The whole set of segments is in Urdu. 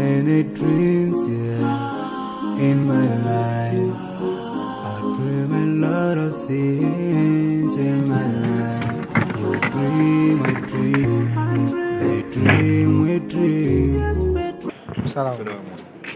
Many dreams, yeah, in my life. I dream a lot of things in my life. You dream, I dream, they dream, we dream.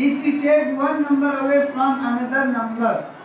If we take one number away from another number,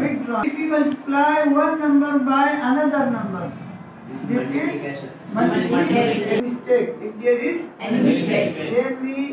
withdraw. If we multiply one number by another number, this is multiplication. Mistake. If there is any mistake, then we.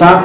4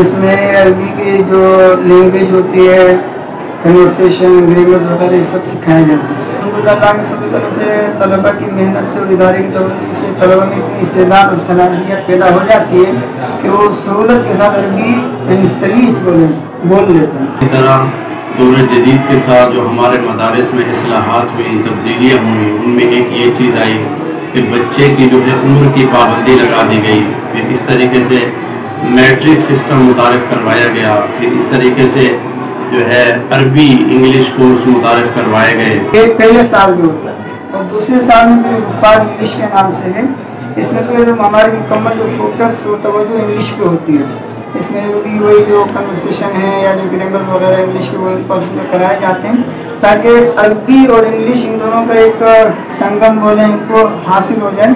اس میں عربی کی جو لینگویج ہوتی ہے، کنورسیشن، گرامر وغیرہ یہ سب سکھایا جاتا ہے۔ الحمدللہ اللہ کے فضل کرم سے طلباء کی محنت سے اور ادارے کی توجہ سے طلباء میں اتنی استعداد اور صلاحیت پیدا ہو جاتی ہے کہ وہ سہولت کے ساتھ عربی یعنی سلیس بول لیتے ہیں۔ اسی طرح دور جدید کے ساتھ جو ہمارے مدارس میں اصلاحات ہوئی، تبدیلیاں ہوئیں، ان میں ایک یہ چیز آئی کہ بچے کی جو ہے عمر کی پابندی لگا دی گئی، پھر اس طریقے سے میٹرک سسٹم متعارف کروایا گیا، پھر اس طریقے سے جو ہے عربی انگلش کورس متعارف کروائے گئے۔ ایک پہلے سال میں ہوتا ہے اور دوسرے سال میں پھر حفاظ انگلش کے نام سے ہے، اس میں پھر ہماری مکمل جو فوکس اور توجہ انگلش پہ ہوتی ہے۔ اس میں بھی وہی جو کنورسیشن ہے یا جو گرامر وغیرہ انگلش کے وہ پر کرائے جاتے ہیں تاکہ عربی اور انگلش ان دونوں کا ایک سنگم بولیں ان کو حاصل ہو جائے۔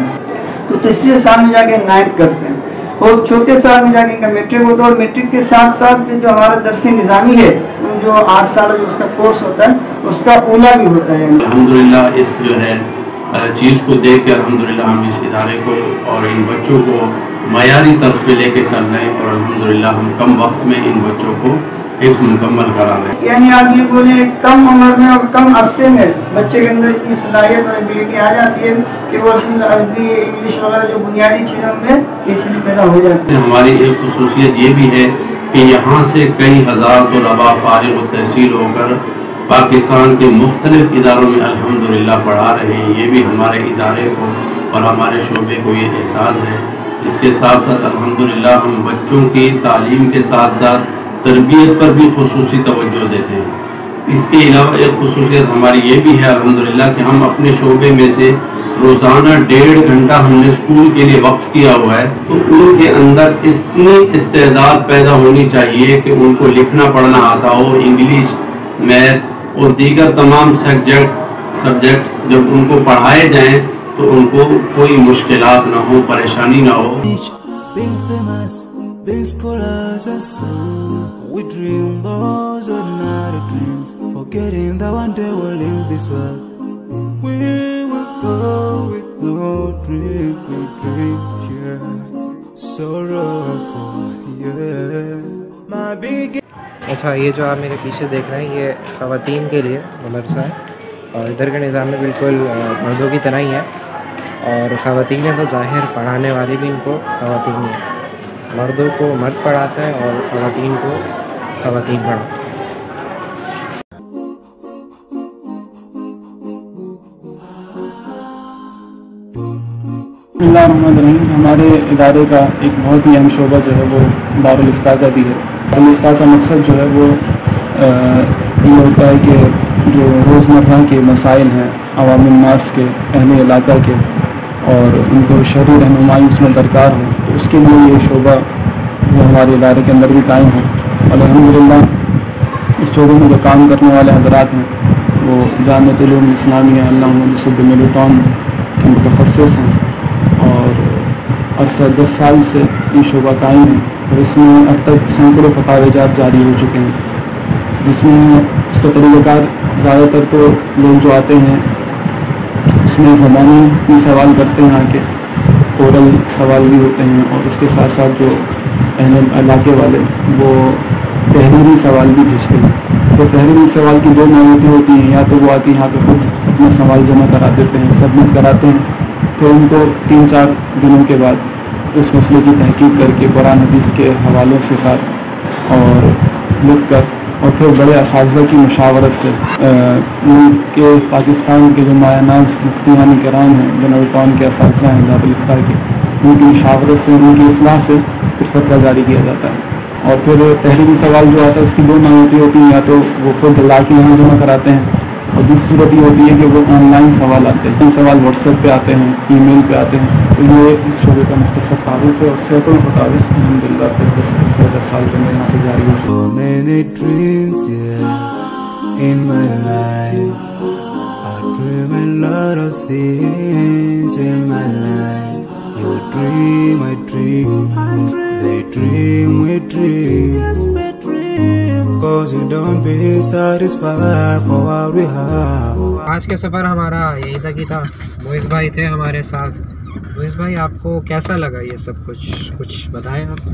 تو تیسرے سال میں جا کے 9th کرتے ہیں اور چوتھے سال میں جا کے ان کا میٹرک ہوتا ہے، اور میٹرک کے ساتھ ساتھ بھی جو ہمارا درس نظامی ہے جو 8 سال جو اس کا کورس ہوتا ہے اس کا اولا بھی ہوتا ہے۔ الحمدللہ اس جو ہے چیز کو دیکھ کے الحمدللہ ہم اس ادارے کو اور ان بچوں کو معیاری طرز پہ لے کے چل رہے ہیں، اور الحمدللہ ہم کم وقت میں ان بچوں کو حفظ مکمل کرا رہے ہیں۔ یعنی آپ یہ بولیں کم عمر میں اور کم عرصے میں بچے کے اندر اتنی صلاحیت اور ایبلٹی آ جاتی ہے کہ وہ عربی انگلش وغیرہ جو بنیادی چیزوں میں یہ چیزیں پیدا ہو جاتی ہیں۔ ہماری ایک خصوصیت یہ بھی ہے کہ یہاں سے کئی ہزار طلباء فارغ التحصیل ہو کر پاکستان کے مختلف اداروں میں الحمدللہ پڑھا رہے ہیں۔ یہ بھی ہمارے ادارے کو اور ہمارے شعبے کو یہ احساس ہے۔ اس کے ساتھ ساتھ الحمدللہ ہم بچوں کی تعلیم کے ساتھ ساتھ تربیت پر بھی خصوصی توجہ دیتے ہیں۔ اس کے علاوہ ایک خصوصیت ہماری یہ بھی ہے الحمدللہ کہ ہم اپنے شعبے میں سے روزانہ 1.5 گھنٹہ ہم نے اسکول کے لیے وقف کیا ہوا ہے، تو ان کے اندر اتنی استعداد پیدا ہونی چاہیے کہ ان کو لکھنا پڑھنا آتا ہو، انگلش، میتھ اور دیگر تمام سبجیکٹ جب ان کو پڑھائے جائیں تو ان کو کوئی مشکلات نہ ہو، پریشانی نہ ہو۔ Being famous, being scholars and so we dream those ordinary dreams, forgetting that one day we'll leave this world. We will go with no dream, we dream, yeah. Sorrowful, yeah. My big اچھا، یہ جو آپ میرے پیچھے دیکھ رہے ہیں یہ خواتین کے لیے مدرسہ ہے، اور ادھر کا نظام میں بالکل مردوں کی طرح ہی ہے، اور خواتین ہیں تو ظاہر پڑھانے والے بھی ان کو خواتین ہیں، مردوں کو مرد پڑھاتے ہیں اور خواتین کو خواتین پڑھاتے ہیں۔ بسم اللہ الرحمن الرحیم۔ ہمارے ادارے کا ایک بہت ہی اہم شعبہ جو ہے وہ دارالافتاء کا بھی ہے۔ دارالافتاء کا مقصد جو ہے وہ یہ ہوتا ہے کہ جو روزمرہ کے مسائل ہیں عوام الناس کے، اہل علاقہ کے، اور ان کو شرعی رہنمائی اس میں درکار ہو، تو اس کے لیے یہ شعبہ جو ہمارے ادارے کے اندر بھی قائم ہے، اور الحمدللہ اس شعبے میں جو کام کرنے والے حضرات ہیں وہ جامعۃ العلوم اسلامیہ علامہ یوسف بن ملوٹان کے متخصص ہیں، اور عرصہ 10 سال سے یہ شعبہ قائم ہے، اور اس میں اب تک سینکڑوں فتاوی جات جاری ہو چکے ہیں، جس میں اس کا طریقہ کار زیادہ تر تو لوگ جو آتے ہیں اس میں زبانی بھی سوال کرتے ہیں، آ کے اورل سوال بھی ہوتے ہیں، اور اس کے ساتھ ساتھ جو اہل علاقے والے وہ تحریری سوال بھی بھیجتے ہیں۔ تو تحریری سوال کی 2 نوعیتیں ہوتی ہیں، یا تو وہ آتی یہاں پہ خود اپنا سوال جمع کرا دیتے ہیں، سبمٹ کراتے ہیں، تو ان کو 3-4 دنوں کے بعد اس مسئلے کی تحقیق کر کے قرآن حدیث کے حوالوں سے ساتھ اور لکھ کر، اور پھر بڑے اساتذہ کی مشاورت سے ملک کے پاکستان کے جو مایہ ناز مفتیان کرام ہیں، جنرل ٹاؤن کے اساتذہ ہیں دارالافتاء کے، ان کی مشاورت سے، ان کی اصلاح سے پھر فتویٰ جاری کیا جاتا ہے۔ اور پھر تحریری سوال جو آتا ہے اس کی 2 نوعیتیں ہوتی ہیں، یا تو وہ خود لا کے یہاں جمع کراتے ہیں، اور دوسری صورت یہ ہوتی ہے کہ وہ آن لائن سوال آتے ہیں، سوال واٹس ایپ پہ آتے ہیں، ای میل پہ آتے ہیں۔ تو یہ اس شعبے کا مختصر تعارف ہے، اور سینکڑوں فتاوی الحمدللہ 10 سال جو ہے یہاں سے جاری ہو چکے ہیں۔ So many dreams, yeah, in my life. I dream a lot of things in my life. You dream, I dream. They dream, we dream. Go 'cause we don't be satisfied for what we have. آج کا سفر ہمارا یہی تک ہی تھا. موئز بھائی تھے ہمارے ساتھ. موئز بھائی آپ کو کیسا لگا یہ سب کچھ بتائیں آپ.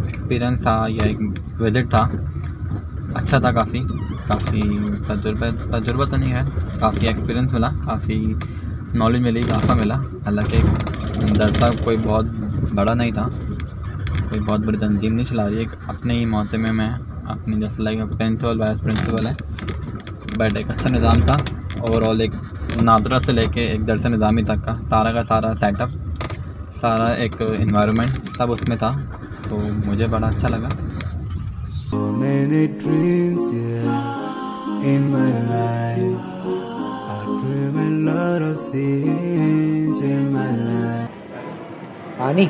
ایکسپیرینس تھا یا ایک وزٹ تھا, اچھا تھا. کافی تجربہ تو نہیں ہے, کافی ایکسپیرینس ملا, کافی نالج ملی, کافی ملا. حالانکہ درسہ کوئی بہت بڑا نہیں تھا, کوئی بہت بڑی تنظیم نہیں چلا رہی. ایک اپنے ہی محکمے میں اپنی جیسے لائک پرنسپل وائس پرنسپل ہے, بٹ ایک اچھا نظام تھا. اوور آل ایک نادرہ سے لے کے ایک درس نظامی تک کا سارا سیٹ اپ, سارا ایک انوائرمنٹ سب اس میں تھا, تو مجھے بڑا اچھا لگا. So many dreams, yeah, in my life. I dream a lot of things in my life. پانی